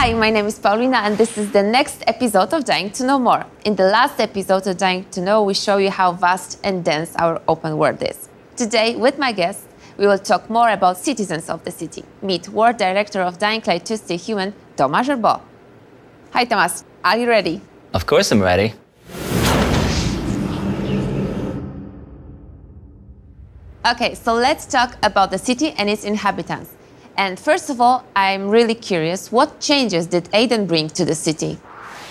Hi, my name is Paulina and this is the next episode of Dying to Know More. In the last episode of Dying to Know, we show you how vast and dense our open world is. Today, with my guest, we will talk more about citizens of the city. Meet World Director of Dying Light to Stay Human, Thomas Gerbaud. Hi Thomas, are you ready? Of course I'm ready. Okay, so let's talk about the city and its inhabitants. And first of all, I'm really curious, what changes did Aiden bring to the city?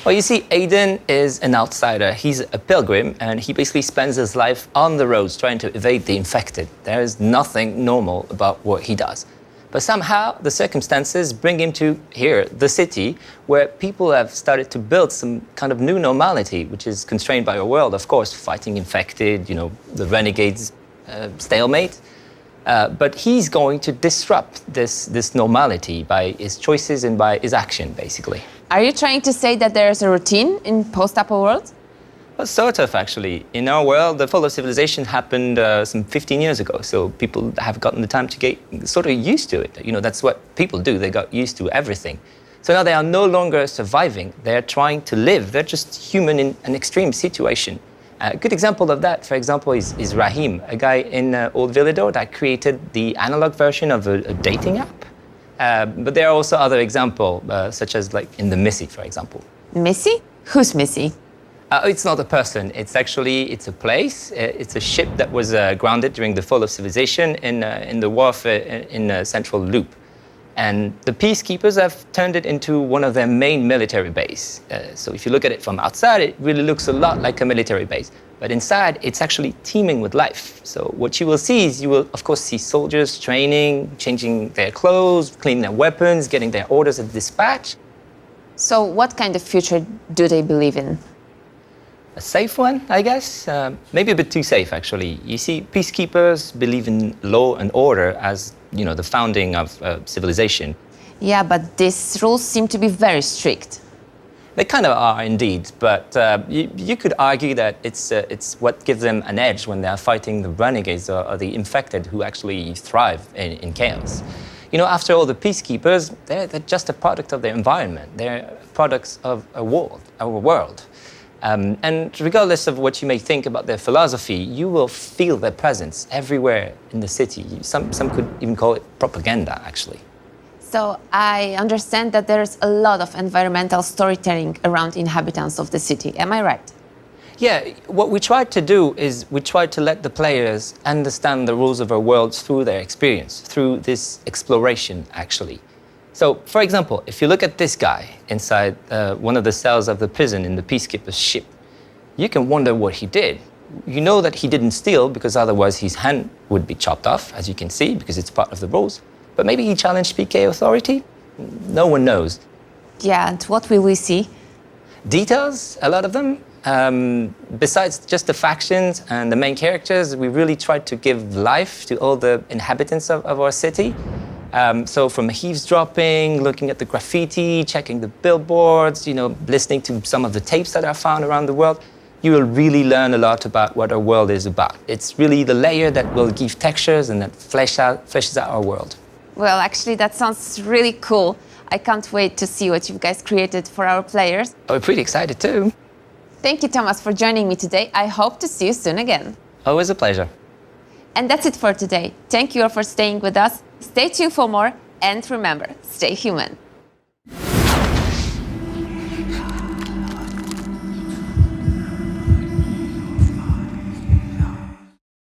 Well, you see, Aiden is an outsider. He's a pilgrim, and he basically spends his life on the roads trying to evade the infected. There is nothing normal about what he does. But somehow, the circumstances bring him to here, the city, where people have started to build some kind of new normality, which is constrained by our world, of course, fighting infected, the renegades, stalemate. But he's going to disrupt this normality by his choices and by his action, basically. Are you trying to say that there is a routine in post-apo world? Well, sort of, actually. In our world, the fall of civilization happened some 15 years ago, so people have gotten the time to get sort of used to it. That's what people do. They got used to everything. So now they are no longer surviving. They're trying to live. They're just human in an extreme situation. A good example of that, for example, is Rahim, a guy in Old Villador that created the analog version of a dating app. But there are also other examples, such as like in the Messi, for example. Messi? Who's Messi? It's not a person. It's a place. It's a ship that was grounded during the fall of civilization in the wharf in Central Loop. And the peacekeepers have turned it into one of their main military bases. So if you look at it from outside, it really looks a lot like a military base. But inside, it's actually teeming with life. So what you will see is you will, of course, see soldiers training, changing their clothes, cleaning their weapons, getting their orders of dispatch. So what kind of future do they believe in? A safe one, I guess. Maybe a bit too safe, actually. You see, peacekeepers believe in law and order as, the founding of civilization. Yeah, but these rules seem to be very strict. They kind of are, indeed. But you could argue that it's what gives them an edge when they're fighting the renegades or the infected who actually thrive in chaos. After all, the peacekeepers, they're just a product of their environment. They're products of our world. And regardless of what you may think about their philosophy, you will feel their presence everywhere in the city. Some could even call it propaganda, actually. So I understand that there is a lot of environmental storytelling around inhabitants of the city. Am I right? Yeah, what we tried to do is we tried to let the players understand the rules of our world through their experience, through this exploration, actually. So, for example, if you look at this guy inside one of the cells of the prison in the peacekeeper's ship, you can wonder what he did. You know that he didn't steal because otherwise his hand would be chopped off, as you can see, because it's part of the rules. But maybe he challenged PK authority? No one knows. Yeah, and what will we see? Details, a lot of them. Besides just the factions and the main characters, we really tried to give life to all the inhabitants of our city. So from eavesdropping, looking at the graffiti, checking the billboards, listening to some of the tapes that are found around the world, you will really learn a lot about what our world is about. It's really the layer that will give textures and that fleshes out our world. Well, actually, that sounds really cool. I can't wait to see what you guys created for our players. We're pretty excited too. Thank you, Thomas, for joining me today. I hope to see you soon again. Always a pleasure. And that's it for today. Thank you all for staying with us. Stay tuned for more, and remember, stay human.